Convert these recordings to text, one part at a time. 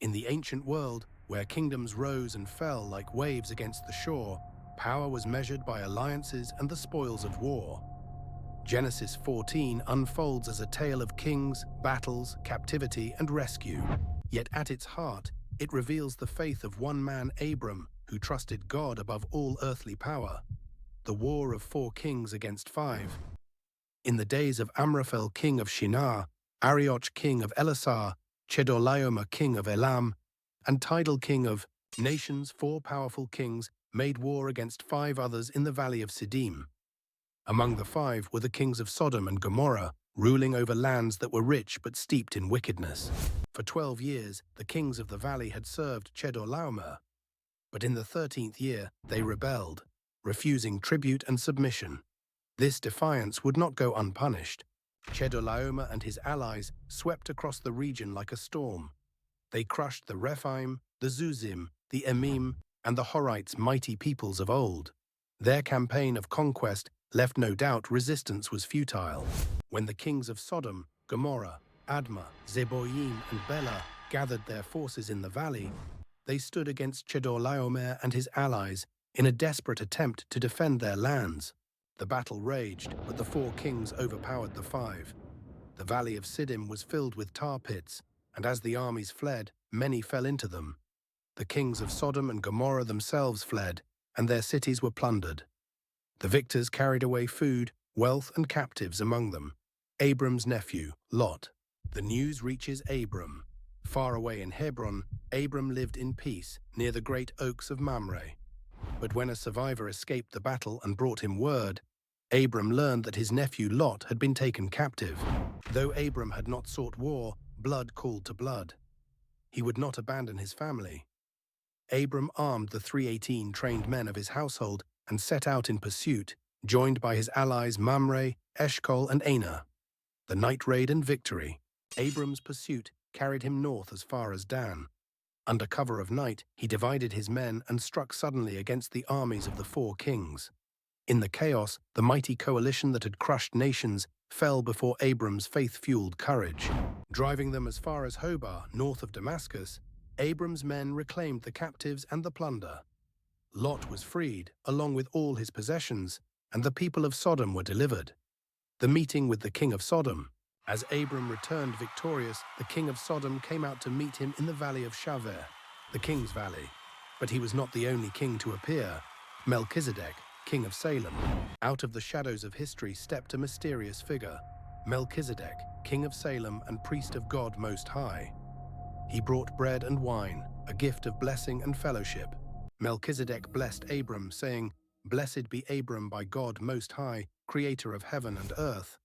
In the ancient world, where kingdoms rose and fell like waves against the shore, power was measured by alliances and the spoils of war. Genesis 14 unfolds as a tale of kings, battles, captivity, and rescue. Yet at its heart, it reveals the faith of one man, Abram, who trusted God above all earthly power. The War of 4 Kings against 5. In the days of Amraphel, king of Shinar, Arioch, king of Elasar, Chedorlaomer, king of Elam, and Tidal, king of nations, 4 powerful kings made war against 5 others in the valley of Siddim. Among the 5 were the kings of Sodom and Gomorrah, ruling over lands that were rich but steeped in wickedness. For 12 years, the kings of the valley had served Chedorlaomer, but in the 13th year they rebelled, refusing tribute and submission. This defiance would not go unpunished. Chedorlaomer and his allies swept across the region like a storm. They crushed the Rephaim, the Zuzim, the Emim, and the Horites, mighty peoples of old. Their campaign of conquest left no doubt resistance was futile. When the kings of Sodom, Gomorrah, Admah, Zeboim, and Bela gathered their forces in the valley, they stood against Chedorlaomer and his allies in a desperate attempt to defend their lands. The battle raged, but the 4 kings overpowered the 5. The valley of Siddim was filled with tar pits, and as the armies fled, many fell into them. The kings of Sodom and Gomorrah themselves fled, and their cities were plundered. The victors carried away food, wealth, and captives among them. Abram's nephew, Lot. The news reaches Abram. Far away in Hebron, Abram lived in peace near the great oaks of Mamre. But when a survivor escaped the battle and brought him word, Abram learned that his nephew Lot had been taken captive. Though Abram had not sought war, blood called to blood. He would not abandon his family. Abram armed the 318 trained men of his household and set out in pursuit, joined by his allies Mamre, Eshcol, and Aner. The night raid and victory. Abram's pursuit carried him north as far as Dan. Under cover of night, he divided his men and struck suddenly against the armies of the 4 kings. In the chaos, the mighty coalition that had crushed nations fell before Abram's faith-fueled courage. Driving them as far as Hobah, north of Damascus, Abram's men reclaimed the captives and the plunder. Lot was freed, along with all his possessions, and the people of Sodom were delivered. The meeting with the king of Sodom. As Abram returned victorious, the king of Sodom came out to meet him in the valley of Shaveh, the king's valley. But he was not the only king to appear. Melchizedek, king of Salem. Out of the shadows of history stepped a mysterious figure. Melchizedek, king of Salem and priest of God Most High. He brought bread and wine, a gift of blessing and fellowship. Melchizedek blessed Abram, saying, "Blessed be Abram by God Most High, creator of heaven and earth.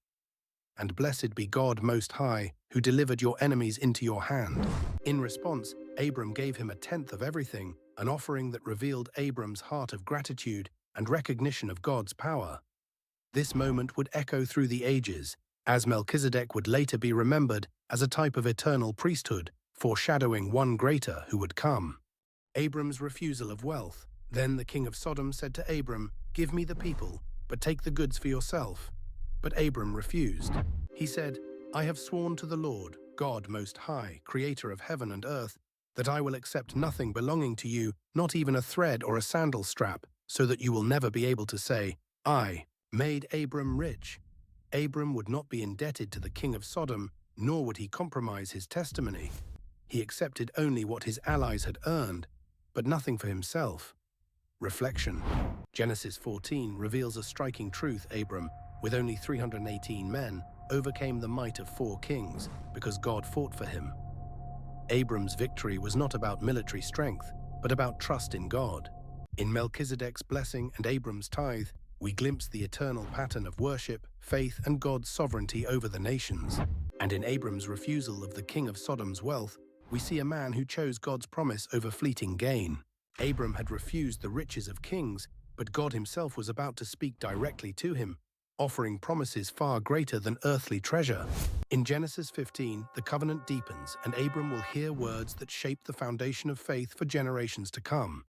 And blessed be God Most High, who delivered your enemies into your hand." In response, Abram gave him 1/10 of everything, an offering that revealed Abram's heart of gratitude and recognition of God's power. This moment would echo through the ages, as Melchizedek would later be remembered as a type of eternal priesthood, foreshadowing one greater who would come. Abram's refusal of wealth. Then the king of Sodom said to Abram, "Give me the people, but take the goods for yourself." But Abram refused. He said, "I have sworn to the Lord, God Most High, creator of heaven and earth, that I will accept nothing belonging to you, not even a thread or a sandal strap, so that you will never be able to say, 'I made Abram rich.'" Abram would not be indebted to the king of Sodom, nor would he compromise his testimony. He accepted only what his allies had earned, but nothing for himself. Reflection. Genesis 14 reveals a striking truth. Abram, with only 318 men, overcame the might of 4 kings because God fought for him. Abram's victory was not about military strength, but about trust in God. In Melchizedek's blessing and Abram's tithe, we glimpse the eternal pattern of worship, faith, and God's sovereignty over the nations. And in Abram's refusal of the king of Sodom's wealth, we see a man who chose God's promise over fleeting gain. Abram had refused the riches of kings, but God himself was about to speak directly to him, offering promises far greater than earthly treasure. In Genesis 15, the covenant deepens, and Abram will hear words that shape the foundation of faith for generations to come.